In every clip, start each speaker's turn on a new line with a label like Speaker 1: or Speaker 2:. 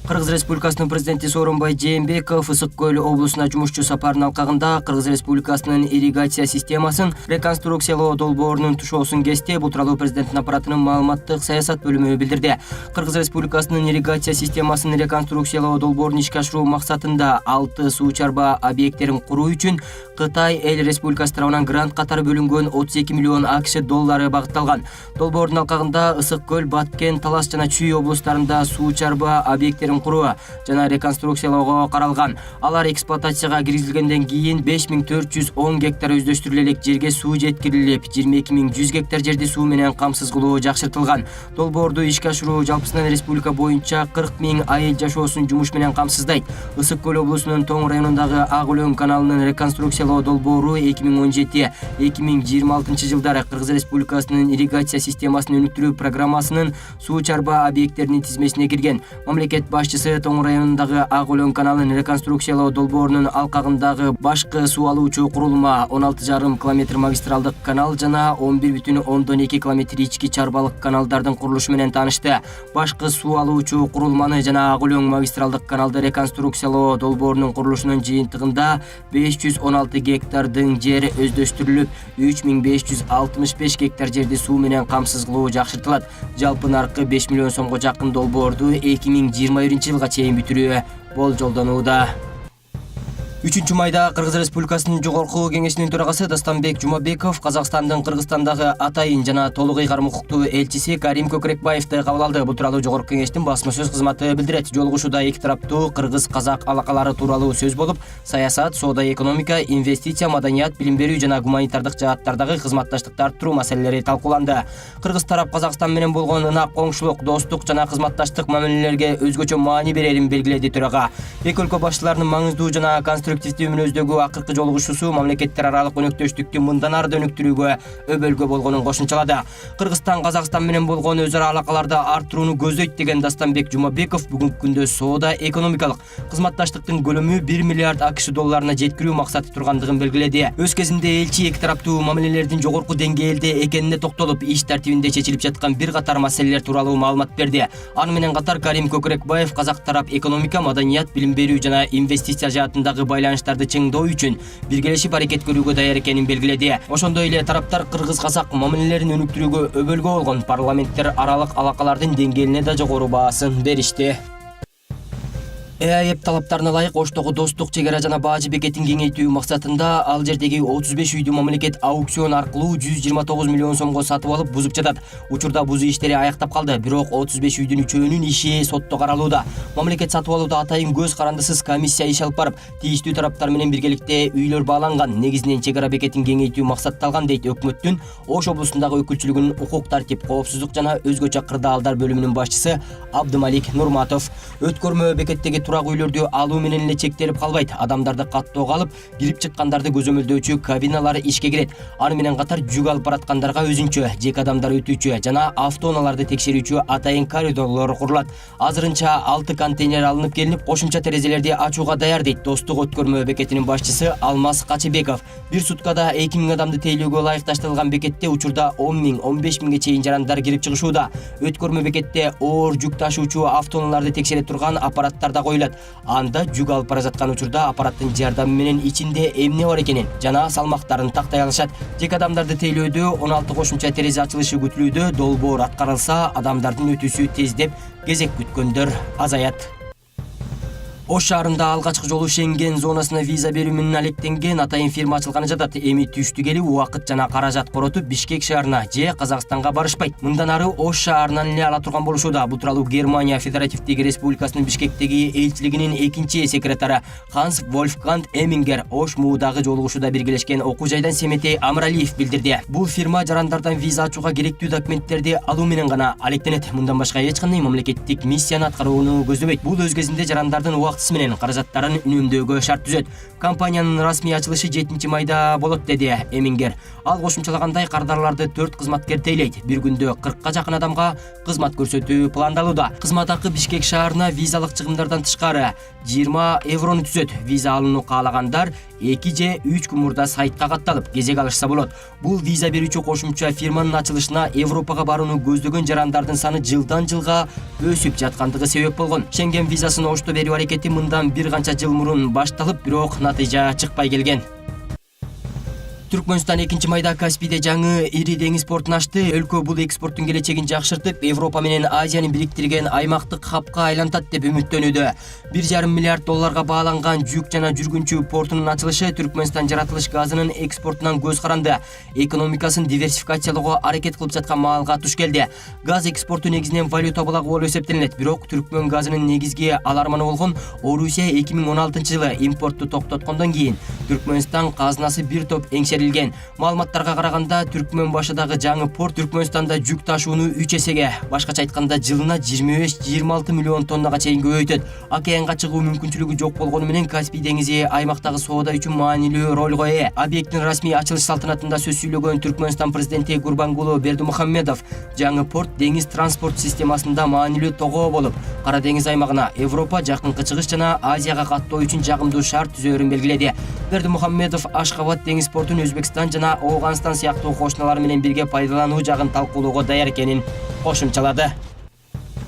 Speaker 1: Кыргыз Республикасынын президенти Сооронбай Жээнбеков Ысык көл облусуна жумушчу сапарынын алкагында Кыргыз Республикасынын ирригация системасын реконструкциялоо долбоорунун тушоосун кести. Бул тууралуу президенттин аппаратынын маалыматтык саясат бөлүмү билдирди. Кыргыз Республикасынын ирригация системасын реконструкциялоо долбоорун ишке ашыруу максатында 6 суу чарба объекттерин куруу үчүн Кытай эл республикасы тарабынан грант катары бөлүнгөн 32 миллион АКШ доллары багытталган. Долбоордун алкагында Ысык көл, Баткен, Талас жана Чүй облустарында суу чарба объекттерин куруу жана реконструкциялоого каралган. Алар эксплуатацияга киргизилгенден кийин 5410 гектар өздөштүрүлө элек жерге суу жеткирилип, 22100 гектар жерди суу менен камсыз кылуу жакшыртылган. Долбоорду ишке ашыруу жалпысынан республика боюнча 40 000 айыл жашоосун жумуш менен камсыздайт. Ысык көл облусунун Тоң районундагы Ак Өлөң каналынын реконструкциялоо долбоору 2017-2026 жылдары Кыргыз Республикасынын ирригация системасын өнүктүрүү программасынын суу чарба объекттеринин тизмесине кирген. Мамлекет башчысы Тоң районундагы Ак Өлөң каналын реконструкциялоо долбоорунун алкагындагы башкы суу алуучу курулма 16,5 километр магистралдык канал жана 11,2 километр ички чарбалык каналдардын курулушу менен таанышты. Башкы суу алуучу курулманы жана Ак Өлөң магистралдык каналды реконструкциялоо долбоорунун курулушунун жыйынтыгында 516 гектардын жери өздөштүрүлүп, 3565 гектар жерди суу менен камсыз кылуу жакшыртылат. Жалпы наркы 5 миллион сомго жакын долбоорду 2021 жылга чейин бүтүрүү болжолдонууда. 3 майда Кыргыз Республикасынын Жогорку Кеңешинин төрагасы Дастанбек Жумабеков Казакстандын Кыргызстандагы атайын жана толук ыйгарым укуктуу элчиси Карим Көкүрөкбаевди кабыл алды. Бул тууралуу Жогорку Кеңештин басма сөз кызматы билдирет. Жолугушууда эки тараптуу кыргыз-казак алакалары тууралуу сөз болуп, саясат, соода, экономика, инвестиция, маданият, билим берүү жана гуманитардык жааттардагы кызматташтыкты арттыруу маселелери талкууланды. Кыргыз тарап Казакстан менен болгон ынак коңшулук, достук жана кызматташтык мамилелерге өзгөчө маани берерин белгиледи төрага. Эки өлкө башчыларынын маңыздуу жана конструктивдүү мүнөздөгү акыркы жолугушуусу мамлекеттер аралык өнөктөштүктү мындан ары да өнүктүрүүгө өбөлгө болгонун кошумчалады. Кыргызстан Казакстан менен болгон өз ара алакаларды арттырууну көздөйт деген Дастанбек Жумабеков бүгүнкү күндө соода, экономикалык кызматташтыктын көлөмү 1 миллиард АКШ долларына жеткирүү максаты тургандыгын белгиледи. Өз кезинде элчи эки тараптуу мамилелердин жогорку деңгээлде экенине токтолуп, иш тартибинде чечилип жаткан бир катар маселелер тууралуу маалымат берди. Аны менен катар Карим Көкүрөкбаев казак тарап экономика, маданият, билим берүү жана инвестиция жаатындагы байланыштарды чыңдоо үчүн биргелешип аракет көрүүгө даяр экенин белгиледи. Ошондой эле тараптар кыргыз-казак мамилелерин өнүктүрүүгө өбөлгө болгон парламенттер аралык алакалардын деңгээлине да жогору баасын беришти. ЭАЭП талаптарына ылайык Оштогу достук чек ара жана баажы бекетин кеңейтүү максатында ал жердеги 35 үйдү мамлекет аукцион аркылуу 129 миллион сомго сатып алып бузуп жатат. Учурда бузуу иштери аяктап калды, бирок 35 үйдүн үчөөнүн иши сотто каралууда. Мамлекет сатып алууда атайын көз карандысыз комиссия иш алып барып, тийиштүү тараптар менен биргеликте үйлөр бааланган. Негизинен чек ара бекетин кеңейтүү максатталган дейт өкмөттүн Ош облусундагы өкүлчүлүгүнүн укук тартип, коопсуздук жана өзгөчө кырдаалдар бөлүмүнүн башчысы Абдымалик Нурматов. Өткөрмө бекеттеги турак үйлөрдү алуу менен эле чектелип калбайт. Адамдарды каттоого алып, кирип чыккандарды көзөмөлдөөчү кабиналар ишке кирет. Аны менен катар жүк алып бараткандарга өзүнчө, жеке адамдар өтүүчү жана автоунааларды текшерүүчү атайын коридорлор курулат. Азырынча 6 контейнер алынып келинип, кошумча терезелерди ачууга даяр дейт Достук өткөрмө бекетинин башчысы Алмаз Качыбеков. Бир суткада 2000 адамды тейлөөгө ылайык ташталган бекетте учурда 10 000, 15 000ге чейин жарандар кирип чыгышууда. Өткөрмө бекетте оор жүк ташуучу автоунааларды текшере турган аппараттар да коюлат. Анда жүк алып бара жаткан учурда аппараттын жардамы менен ичинде эмне бар экенин жана салмактарын тактай алышат. Жеке адамдарды тейлөөдө 16 кошумча терезе ачылышы күтүлүүдө. Долбоор аткарылса, адамдардын өтүүсү тездеп, кезек күткөндөр азаят. Ош шаарында алгачкы жолу Шенген зонасына виза берүү менен алектенген атайын фирма ачылганы жатат. Эми түштү келип, убакыт жана каражат коротуп Бишкек шаарына же Казакстанга барышпайт. Мындан ары Ош шаарынан эле ала турган болушууда. Бул тууралуу Германия Федеративдик Республикасынын Бишкектеги элчилигинин экинчи секретары Ханс Вольфганг Эмингер Ош муудагы жолугушууда биргелешкен окуу жайдан Семетей Амралиев билдирди. Бул фирма жарандардан виза ачууга керектүү документтерди алуу менен гана алектенет. Мындан башка эч кандай мамлекеттик миссияны аткарууну көздөбөйт. Бул өз кезинде жарандардын убактысы менен каражаттарын үнөмдөөгө шарт түзөт. Компаниянын расмий ачылышы 7 майда болот, деди Эмингер. Ал кошумчалагандай, кардарларды 4 кызматкер тейлейт. Бир күндө 40ка жакын адамга кызмат көрсөтүү пландалууда. Кызмат акы Бишкек шаарына визалык чыгымдардан тышкары 20 еврону түзөт. Виза алууну каалагандар 2 же 3 күн мурда сайтка катталып кезек алышса болот. Бул виза берүүчү кошумча фирманын ачылышына Европага барууну көздөгөн жарандардын саны жылдан жылга өсүп жаткандыгы себеп болгон. Шенген визасын ошто берүү аракети мындан бир канча жыл мурун башталып, бирок натыйжа чыкпай келген. Түркмөнстан 2-майда Каспийде жаңы ири деңиз портун ачты. Өлкө бул экспорттун келечегин жакшыртып, Европа менен Азияны бириктирген аймактык хабка айлантат деп үмүттөнүүдө. 1,5 миллиард долларга бааланган жүк жана жүргүнчү портунун ачылышы Түркмөнстан жаратылыш газынын экспортунан көз каранды. Экономикасын диверсификациялоого аракет кылып жаткан маалга туш келди. Газ экспорту негизинен валюта булагы болуп эсептелет. Бирок Түркмөн газынын негизги аларманы болгон Орусия 2016-жылы импортту токтоткондон кийин Түркмөнстан казынасы бир топ еңсерилген. Маалыматтарга караганда, Түркмөн башыдагы жаңы порт Түркмөнстанда жүк ташууну 3 эсеге, башкача айтканда жылына 25-26 миллион тоннага чейин көбөйтөт. Океанга чыгуу мүмкүнчүлүгү жок болгону менен Каспий деңизи аймактагы соода үчүн маанилүү ролго ээ. Объекттин расмий ачылыш салтанатында сөз сүйлөгөн Түркмөнстан президенти Гурбангулы Бердимухаммедов жаңы порт деңиз транспорт системасында маанилүү тогоо болуп, Кара деңиз аймагына, Европа, Жакынкы Чыгыш жана Азияга каттоо үчүн жагымдуу шарт түзөөрүн белгиледи. Бердимухаммедов Ашхабад деңиз портун Өзбекстан жана Ооганстан сыяктуу кошуналар менен бирге пайдалануу жагын талкуулоого даяр экенин кошумчалады.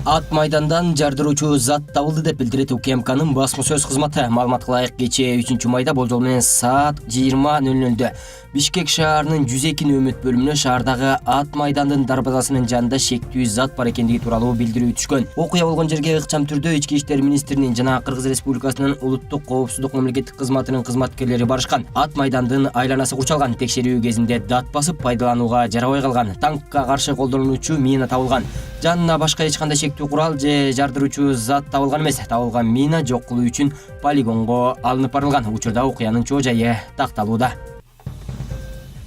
Speaker 1: Ат майдандан жардыруучу зат табылды деп билдирет УКМКнын басма сөз кызматы. Маалыматка ылайык, кечээ 3-майда болжол менен саат 20:00 Бишкек шаарынын 102 нөмөт бөлүмүнө шаардагы ат майдандын дарбазасынын жанында шектүү зат бар экендиги тууралуу билдирүү түшкөн. Окуя болгон жерге ыкчам түрдө Ички иштер министринин жана Кыргыз Республикасынын улуттук коопсуздук мамлекеттик кызматынын кызматкерлери барышкан. Ат майдандын айланасы курчалган. Текшерүү кезинде дат басып пайдаланууга жарабай калган. Танкка каршы колдонулуучу мина табылган. Жанына башка эч кандай шектүү курал же жардыруучу зат табылган эмес. Табылган мина жок кылуу үчүн полигонго алынып барылган. Учурда окуянын чоо жайы такталууда.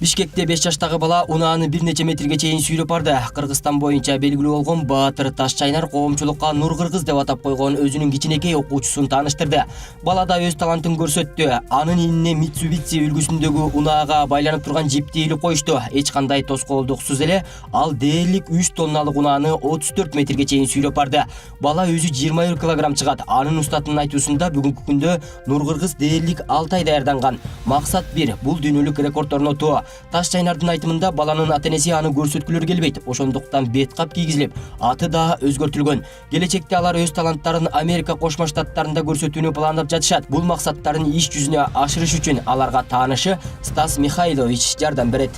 Speaker 1: Бишкекте 5 жаштагы бала унааны бир нече метрге чейин сүйрөп барды. Кыргызстан боюнча белгилүү болгон Баатыр Ташчайнар коомчулукка Нур Кыргыз деп атап койгон өзүнүн кичинекей окуучусун тааныштырды. Бала да өз талантын көрсөттү. Анын инине Mitsubishi үлгүсүндөгү унаага байланып турган жипти илип коюшту. Эч кандай тоскоолдуксуз эле ал дээрлик 3 тонналык унааны 34 метрге чейин сүйрөп барды. Бала өзү 21 килограмм чыгат. Анын устатынын айтуусунда бүгүнкү күндө Нур Кыргыз дээрлик 6 ай даярданган. Максат 1 бул дүйнөлүк рекорд орнотуу. Ташчайнардын айтымында баланын ата-энеси аны көрсөткүлөрү келбейт. Ошондуктан бет кап кийгизилип, аты да өзгөртүлгөн. Келечекте алар өз таланттарын Америка Кошмо Штаттарында көрсөтүүнү пландап жатышат. Бул максаттарын иш жүзүнө ашырыш үчүн аларга таанышы Стас Михайлович жардам берет.